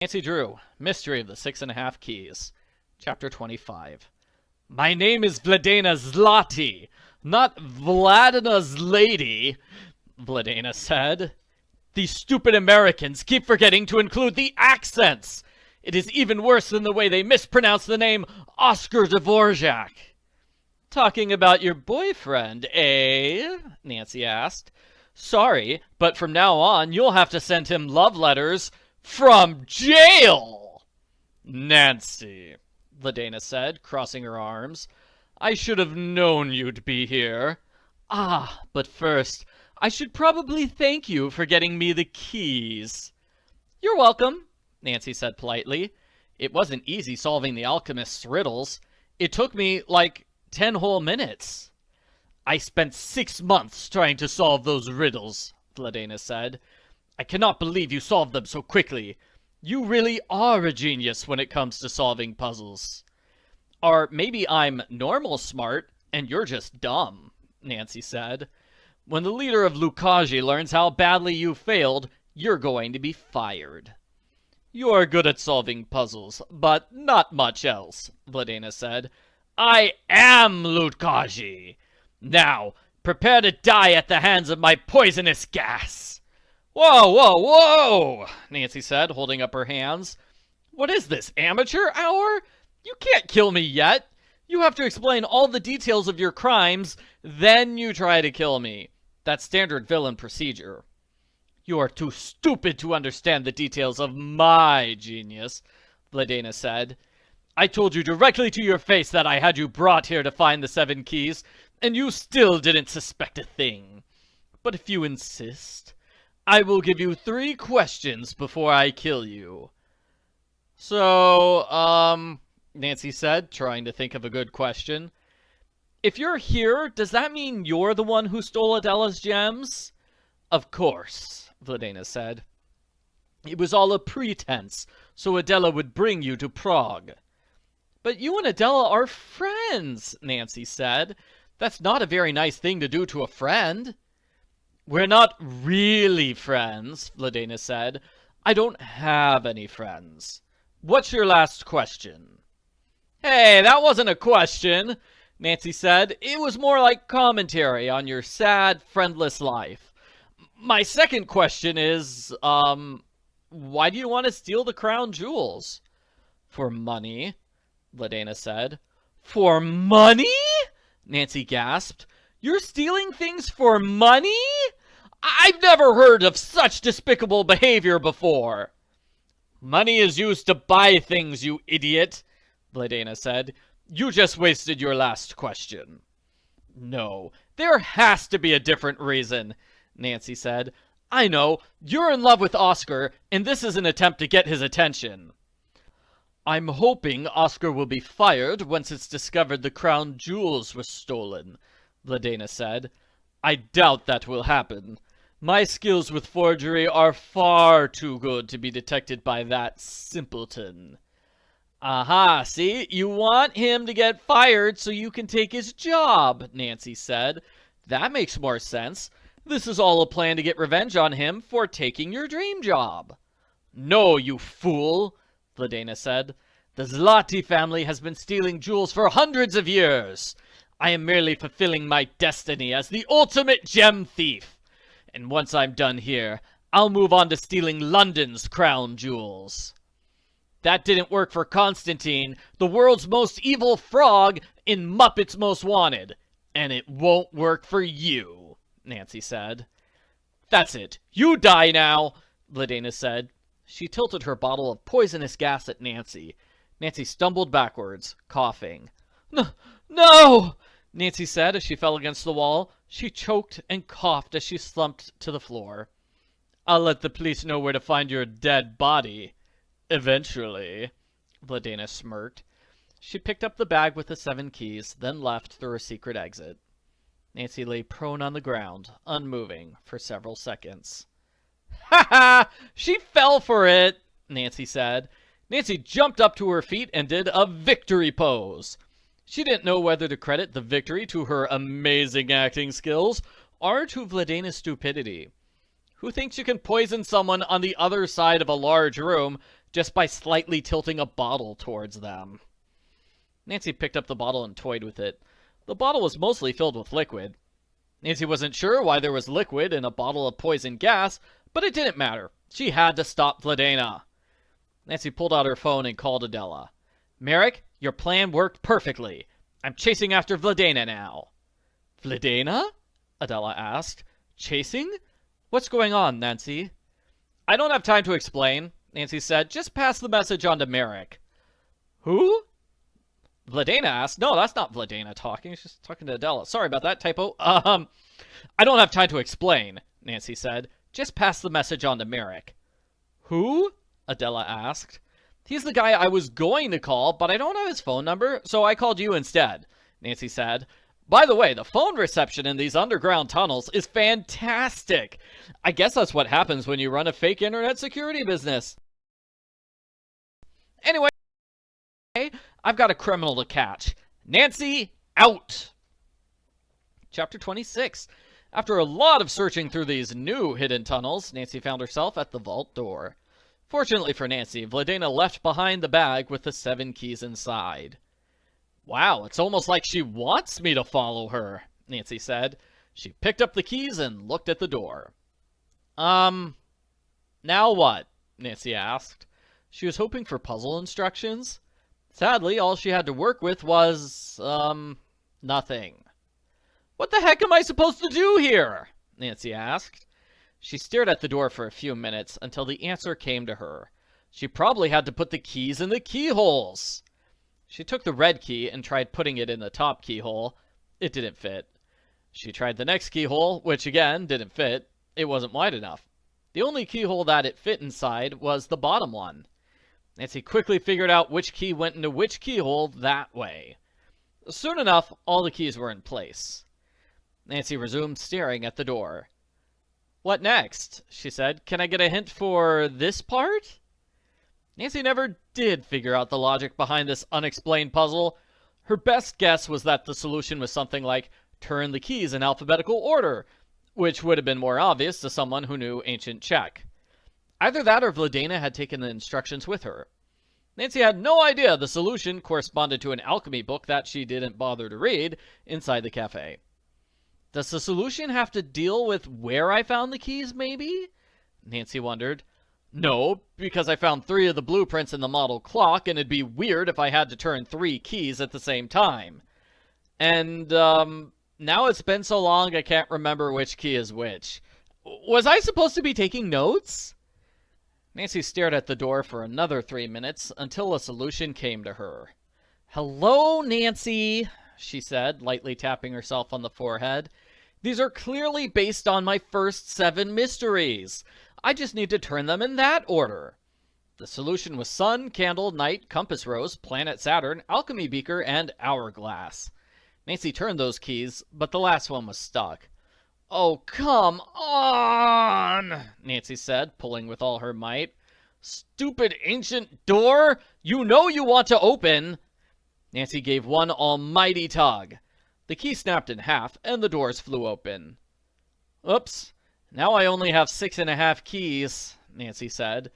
Nancy Drew, Mystery of the 6.5 Keys. Chapter 25. My name is Vladena Zlati, not Vladena's lady, Vladena said. These stupid Americans keep forgetting to include the accents. It is even worse than the way they mispronounce the name Oscar Dvorak. Talking about your boyfriend, eh? Nancy asked. Sorry, but from now on you'll have to send him love letters from jail! Nancy, Vladena said, crossing her arms. I should have known you'd be here. Ah, but first, I should probably thank you for getting me the keys. You're welcome, Nancy said politely. It wasn't easy solving the alchemist's riddles. It took me, 10 whole minutes. I spent 6 months trying to solve those riddles, Vladena said. I cannot believe you solved them so quickly. You really are a genius when it comes to solving puzzles. Or maybe I'm normal smart and you're just dumb, Nancy said. When the leader of Lukaji learns how badly you failed, you're going to be fired. You're good at solving puzzles, but not much else, Vladena said. I am Lukaji. Now, prepare to die at the hands of my poisonous gas. Whoa, whoa, whoa, Nancy said, holding up her hands. What is this, amateur hour? You can't kill me yet. You have to explain all the details of your crimes, then you try to kill me. That's standard villain procedure. You are too stupid to understand the details of my genius, Vladena said. I told you directly to your face that I had you brought here to find the 7 keys, and you still didn't suspect a thing. But if you insist, I will give you 3 questions before I kill you. So, Nancy said, trying to think of a good question. If you're here, does that mean you're the one who stole Adela's gems? Of course, Vladena said. It was all a pretense, so Adela would bring you to Prague. But you and Adela are friends, Nancy said. That's not a very nice thing to do to a friend. We're not really friends, Vladena said. I don't have any friends. What's your last question? Hey, that wasn't a question, Nancy said. It was more like commentary on your sad, friendless life. My second question is, why do you want to steal the crown jewels? For money, Vladena said. For money? Nancy gasped. You're stealing things for money? I've never heard of such despicable behavior before. Money is used to buy things, you idiot, Vladena said. You just wasted your last question. No, there has to be a different reason, Nancy said. I know, you're in love with Oscar, and this is an attempt to get his attention. I'm hoping Oscar will be fired once it's discovered the crown jewels were stolen, Vladena said. I doubt that will happen. My skills with forgery are far too good to be detected by that simpleton. Aha, see? You want him to get fired so you can take his job, Nancy said. That makes more sense. This is all a plan to get revenge on him for taking your dream job. No, you fool, Vladena said. The Zlati family has been stealing jewels for hundreds of years. I am merely fulfilling my destiny as the ultimate gem thief. And once I'm done here, I'll move on to stealing London's crown jewels. That didn't work for Constantine, the world's most evil frog in Muppets Most Wanted. And it won't work for you, Nancy said. That's it. You die now, Vladena said. She tilted her bottle of poisonous gas at Nancy. Nancy stumbled backwards, coughing. No! Nancy said as she fell against the wall. She choked and coughed as she slumped to the floor. I'll let the police know where to find your dead body. Eventually, Vladena smirked. She picked up the bag with the 7 keys, then left through a secret exit. Nancy lay prone on the ground, unmoving, for several seconds. Ha ha! She fell for it, Nancy said. Nancy jumped up to her feet and did a victory pose. She didn't know whether to credit the victory to her amazing acting skills or to Vladena's stupidity. Who thinks you can poison someone on the other side of a large room just by slightly tilting a bottle towards them. Nancy picked up the bottle and toyed with it. The bottle was mostly filled with liquid. Nancy wasn't sure why there was liquid in a bottle of poison gas, but it didn't matter. She had to stop Vladena. Nancy pulled out her phone and called Adela. Merrick, your plan worked perfectly. I'm chasing after Vladena now. Vladena? Adela asked. Chasing? What's going on, Nancy? I don't have time to explain, Nancy said. Just pass the message on to Merrick. Who? Vladena asked. No, that's not Vladena talking. She's talking to Adela. Sorry about that typo. I don't have time to explain, Nancy said. Just pass the message on to Merrick. Who? Adela asked. He's the guy I was going to call, but I don't have his phone number, so I called you instead, Nancy said. By the way, the phone reception in these underground tunnels is fantastic. I guess that's what happens when you run a fake internet security business. Anyway, I've got a criminal to catch. Nancy, out! Chapter 26. After a lot of searching through these new hidden tunnels, Nancy found herself at the vault door. Fortunately for Nancy, Vladena left behind the bag with the 7 keys inside. Wow, it's almost like she wants me to follow her, Nancy said. She picked up the keys and looked at the door. Now what? Nancy asked. She was hoping for puzzle instructions. Sadly, all she had to work with was, nothing. What the heck am I supposed to do here? Nancy asked. She stared at the door for a few minutes until the answer came to her. She probably had to put the keys in the keyholes. She took the red key and tried putting it in the top keyhole. It didn't fit. She tried the next keyhole, which again didn't fit. It wasn't wide enough. The only keyhole that it fit inside was the bottom one. Nancy quickly figured out which key went into which keyhole that way. Soon enough, all the keys were in place. Nancy resumed staring at the door. What next? She said. Can I get a hint for this part? Nancy never did figure out the logic behind this unexplained puzzle. Her best guess was that the solution was something like turn the keys in alphabetical order, which would have been more obvious to someone who knew ancient Czech. Either that or Vladena had taken the instructions with her. Nancy had no idea the solution corresponded to an alchemy book that she didn't bother to read inside the cafe. Does the solution have to deal with where I found the keys, maybe? Nancy wondered. No, because I found 3 of the blueprints in the model clock, and it'd be weird if I had to turn 3 keys at the same time. And, now it's been so long I can't remember which key is which. Was I supposed to be taking notes? Nancy stared at the door for another 3 minutes until a solution came to her. Hello, Nancy, she said, lightly tapping herself on the forehead. These are clearly based on my first 7 mysteries. I just need to turn them in that order. The solution was sun, candle, night, compass rose, planet Saturn, alchemy beaker, and hourglass. Nancy turned those keys, but the last one was stuck. Oh, come on, Nancy said, pulling with all her might. Stupid ancient door! You know you want to open! Nancy gave one almighty tug. The key snapped in half, and the doors flew open. Oops, now I only have 6.5 keys, Nancy said.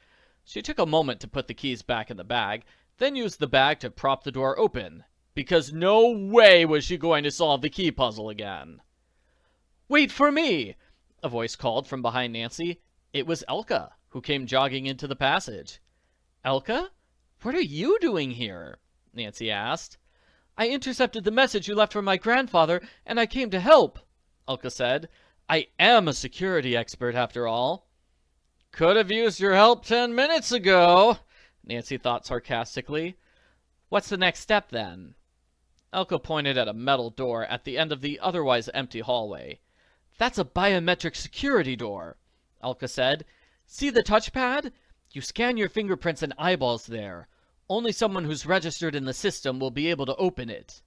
She took a moment to put the keys back in the bag, then used the bag to prop the door open, because no way was she going to solve the key puzzle again. Wait for me! A voice called from behind Nancy. It was Elka, who came jogging into the passage. Elka? What are you doing here? Nancy asked. I intercepted the message you left for my grandfather, and I came to help, Elka said. I am a security expert, after all. Could have used your help 10 minutes ago, Nancy thought sarcastically. What's the next step, then? Elka pointed at a metal door at the end of the otherwise empty hallway. That's a biometric security door, Elka said. See the touchpad? You scan your fingerprints and eyeballs there. Only someone who's registered in the system will be able to open it.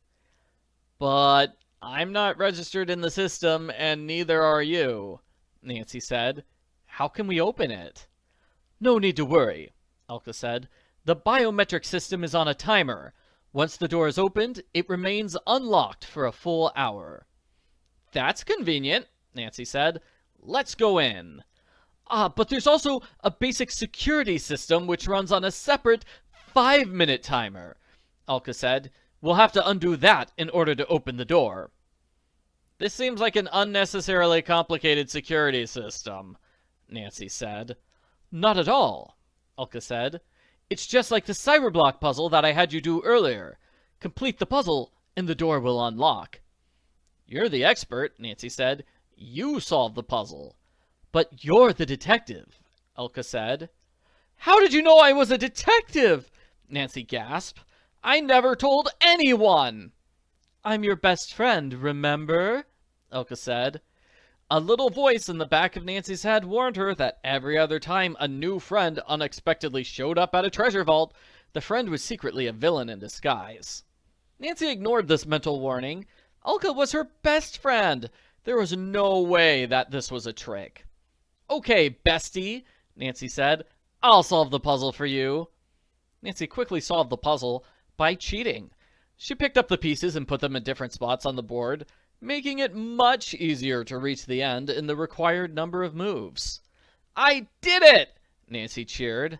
But I'm not registered in the system, and neither are you, Nancy said. How can we open it? No need to worry, Elka said. The biometric system is on a timer. Once the door is opened, it remains unlocked for a full hour. That's convenient, Nancy said. Let's go in. But there's also a basic security system which runs on a separate 5-minute timer, Elka said. We'll have to undo that in order to open the door. This seems like an unnecessarily complicated security system, Nancy said. Not at all, Elka said. It's just like the cyberblock puzzle that I had you do earlier. Complete the puzzle, and the door will unlock. You're the expert, Nancy said. You solve the puzzle. But you're the detective, Elka said. How did you know I was a detective? Nancy gasped. I never told anyone. I'm your best friend, remember? Elka said. A little voice in the back of Nancy's head warned her that every other time a new friend unexpectedly showed up at a treasure vault, the friend was secretly a villain in disguise. Nancy ignored this mental warning. Elka was her best friend. There was no way that this was a trick. Okay, bestie, Nancy said. I'll solve the puzzle for you. Nancy quickly solved the puzzle by cheating. She picked up the pieces and put them in different spots on the board, making it much easier to reach the end in the required number of moves. I did it! Nancy cheered.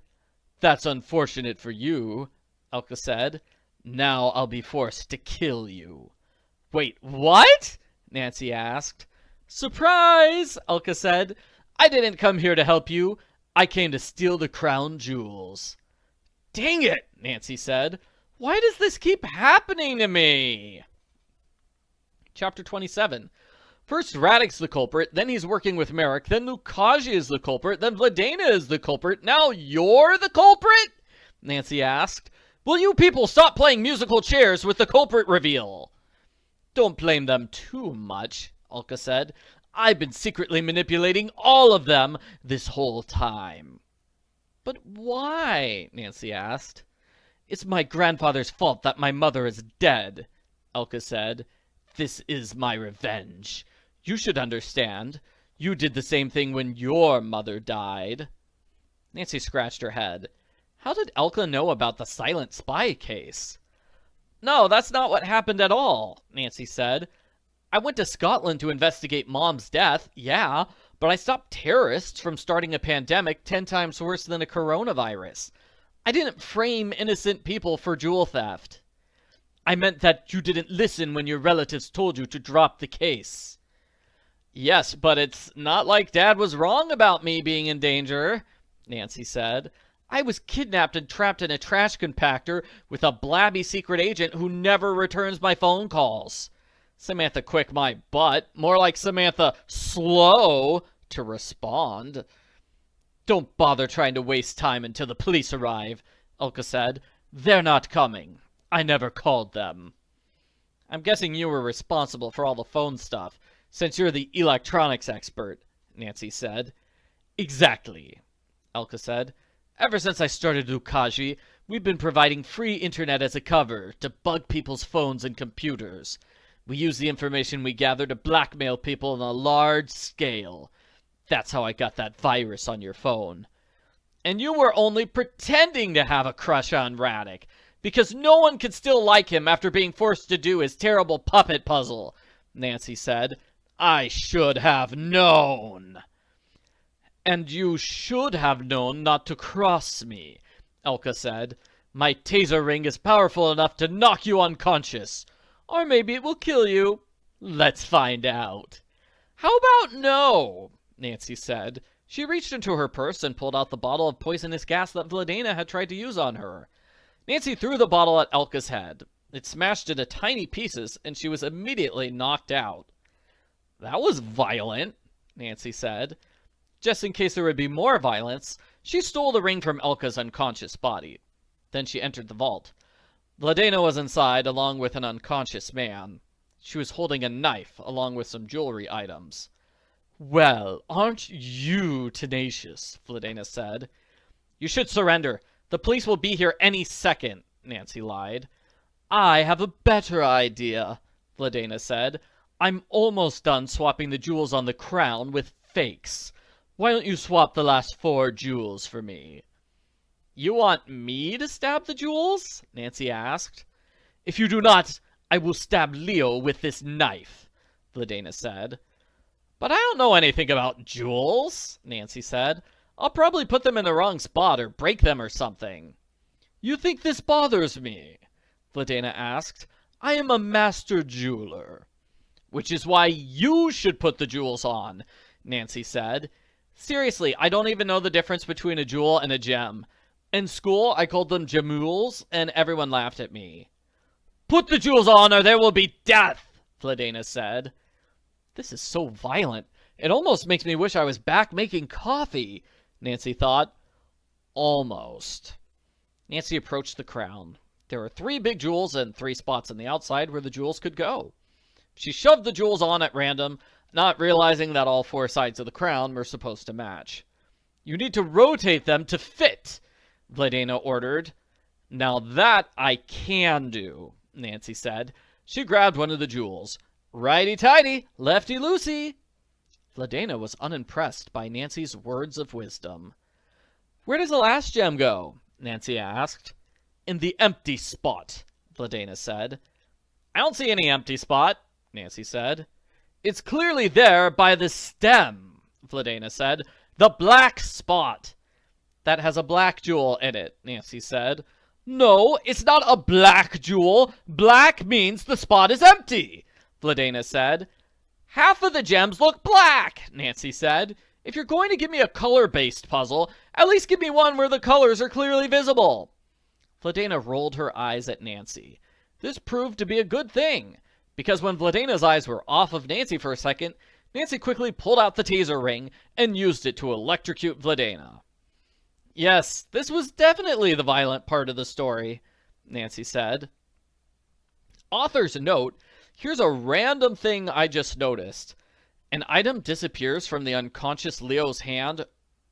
That's unfortunate for you, Elka said. Now I'll be forced to kill you. Wait, what? Nancy asked. Surprise, Elka said. I didn't come here to help you. I came to steal the crown jewels. Dang it, Nancy said. Why does this keep happening to me? Chapter 27. First Radek's the culprit, then he's working with Merrick, then Lukaji is the culprit, then Vladena is the culprit. Now you're the culprit? Nancy asked. Will you people stop playing musical chairs with the culprit reveal? Don't blame them too much, Elka said. I've been secretly manipulating all of them this whole time. But why? Nancy asked. It's my grandfather's fault that my mother is dead, Elka said. This is my revenge. You should understand. You did the same thing when your mother died. Nancy scratched her head. How did Elka know about the silent spy case? No, that's not what happened at all, Nancy said. I went to Scotland to investigate Mom's death, yeah, but I stopped terrorists from starting a pandemic 10 times worse than a coronavirus. I didn't frame innocent people for jewel theft. I meant that you didn't listen when your relatives told you to drop the case. Yes, but it's not like Dad was wrong about me being in danger, Nancy said. I was kidnapped and trapped in a trash compactor with a blabby secret agent who never returns my phone calls. Samantha quick my butt, more like Samantha slow to respond. Don't bother trying to waste time until the police arrive, Elka said. They're not coming. I never called them. I'm guessing you were responsible for all the phone stuff, since you're the electronics expert, Nancy said. Exactly, Elka said. Ever since I started Lukaji, we've been providing free internet as a cover to bug people's phones and computers. We use the information we gather to blackmail people on a large scale. That's how I got that virus on your phone. And you were only pretending to have a crush on Radek, because no one could still like him after being forced to do his terrible puppet puzzle, Nancy said. I should have known. And you should have known not to cross me, Elka said. My taser ring is powerful enough to knock you unconscious. Or maybe it will kill you. Let's find out. How about no? Nancy said. She reached into her purse and pulled out the bottle of poisonous gas that Vladena had tried to use on her. Nancy threw the bottle at Elka's head. It smashed into tiny pieces, and she was immediately knocked out. That was violent, Nancy said. Just in case there would be more violence, she stole the ring from Elka's unconscious body. Then she entered the vault. Vladena was inside, along with an unconscious man. She was holding a knife, along with some jewelry items. Well, aren't you tenacious, Vladena said. You should surrender. The police will be here any second, Nancy lied. I have a better idea, Vladena said. I'm almost done swapping the jewels on the crown with fakes. Why don't you swap the last 4 jewels for me? You want me to stab the jewels? Nancy asked. If you do not, I will stab Leo with this knife, Vladena said. But I don't know anything about jewels, Nancy said. I'll probably put them in the wrong spot or break them or something. You think this bothers me? Vladena asked. I am a master jeweler. Which is why you should put the jewels on, Nancy said. Seriously, I don't even know the difference between a jewel and a gem. In school, I called them gemmules, and everyone laughed at me. Put the jewels on or there will be death, Vladena said. This is so violent. It almost makes me wish I was back making coffee, Nancy thought. Almost. Nancy approached the crown. There were 3 big jewels and 3 spots on the outside where the jewels could go. She shoved the jewels on at random, not realizing that all 4 sides of the crown were supposed to match. You need to rotate them to fit, Vladena ordered. Now that I can do, Nancy said. She grabbed one of the jewels. Righty-tighty, lefty-loosey. Vladena was unimpressed by Nancy's words of wisdom. Where does the last gem go? Nancy asked. In the empty spot, Vladena said. I don't see any empty spot, Nancy said. It's clearly there by the stem, Vladena said. The black spot. That has a black jewel in it, Nancy said. No, it's not a black jewel. Black means the spot is empty, Vladena said. Half of the gems look black, Nancy said. If you're going to give me a color-based puzzle, at least give me one where the colors are clearly visible. Vladena rolled her eyes at Nancy. This proved to be a good thing, because when Vladena's eyes were off of Nancy for a second, Nancy quickly pulled out the taser ring and used it to electrocute Vladena. Yes, this was definitely the violent part of the story, Nancy said. Author's note, here's a random thing I just noticed. An item disappears from the unconscious Leo's hand,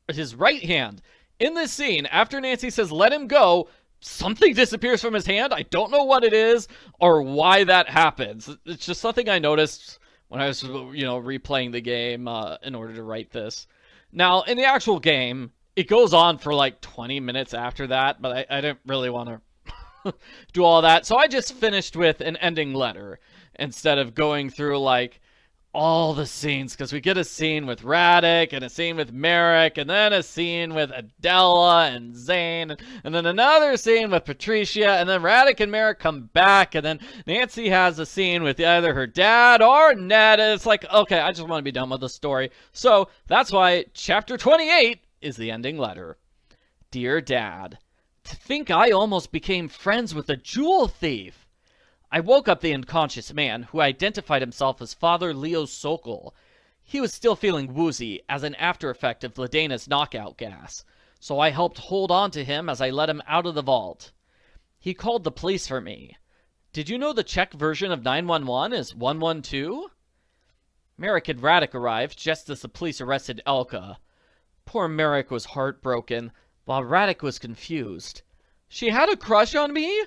his right hand. In this scene, after Nancy says, let him go, something disappears from his hand. I don't know what it is or why that happens. It's just something I noticed when I was, replaying the game in order to write this. Now, in the actual game, it goes on for like 20 minutes after that, but I didn't really want to do all that. So I just finished with an ending letter instead of going through like all the scenes, because we get a scene with Radek and a scene with Merrick and then a scene with Adela and Zane and then another scene with Patricia, and then Radek and Merrick come back, and then Nancy has a scene with either her dad or Ned, and it's like, okay, I just want to be done with the story. So that's why chapter 28 is the ending letter. Dear Dad, to think I almost became friends with a jewel thief. I woke up the unconscious man, who identified himself as Father Leo Sokol. He was still feeling woozy as an after effect of Vladena's knockout gas, so I helped hold on to him as I let him out of the vault. He called the police for me. Did you know the Czech version of 911 is 112? Merrick and Radek arrived just as the police arrested Elka. Poor Merrick was heartbroken, while Radek was confused. She had a crush on me?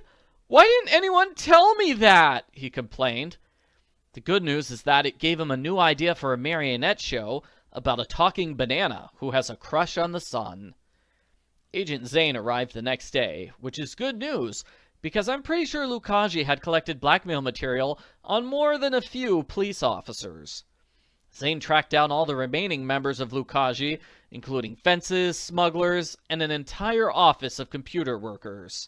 Why didn't anyone tell me that? He complained. The good news is that it gave him a new idea for a marionette show about a talking banana who has a crush on the sun. Agent Zane arrived the next day, which is good news, because I'm pretty sure Lukaji had collected blackmail material on more than a few police officers. Zane tracked down all the remaining members of Lukaji, including fences, smugglers, and an entire office of computer workers.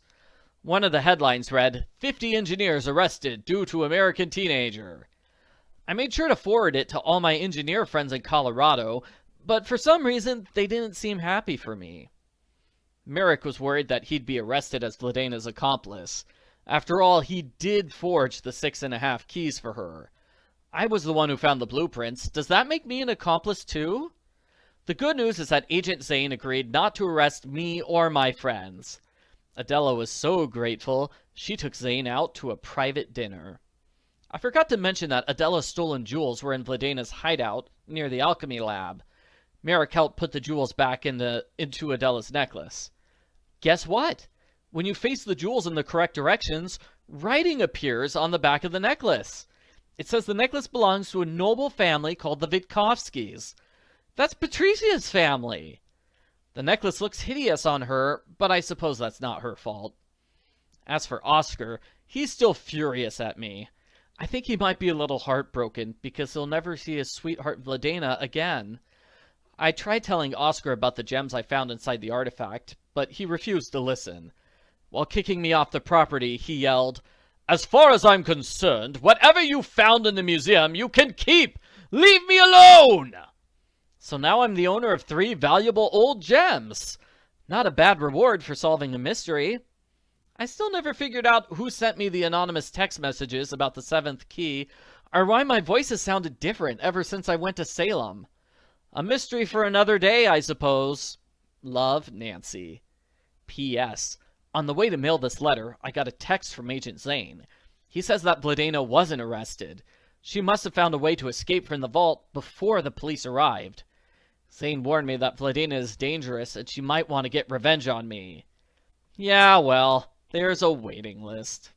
One of the headlines read, 50 engineers arrested due to American teenager. I made sure to forward it to all my engineer friends in Colorado, but for some reason, they didn't seem happy for me. Merrick was worried that he'd be arrested as Vladena's accomplice. After all, he did forge the 6.5 keys for her. I was the one who found the blueprints. Does that make me an accomplice too? The good news is that Agent Zane agreed not to arrest me or my friends. Adela was so grateful, she took Zane out to a private dinner. I forgot to mention that Adela's stolen jewels were in Vladena's hideout near the alchemy lab. Merrick helped put the jewels back into Adela's necklace. Guess what? When you face the jewels in the correct directions, writing appears on the back of the necklace. It says the necklace belongs to a noble family called the Vitkovskis. That's Patricia's family. The necklace looks hideous on her, but I suppose that's not her fault. As for Oscar, he's still furious at me. I think he might be a little heartbroken because he'll never see his sweetheart Vladena again. I tried telling Oscar about the gems I found inside the artifact, but he refused to listen. While kicking me off the property, he yelled, "As far as I'm concerned, whatever you found in the museum, you can keep! Leave me alone!" So now I'm the owner of 3 valuable old gems. Not a bad reward for solving a mystery. I still never figured out who sent me the anonymous text messages about the 7th key, or why my voice has sounded different ever since I went to Salem. A mystery for another day, I suppose. Love, Nancy. P.S. On the way to mail this letter, I got a text from Agent Zane. He says that Vladena wasn't arrested. She must have found a way to escape from the vault before the police arrived. Zane warned me that Vladena is dangerous and she might want to get revenge on me. Yeah, well, there's a waiting list.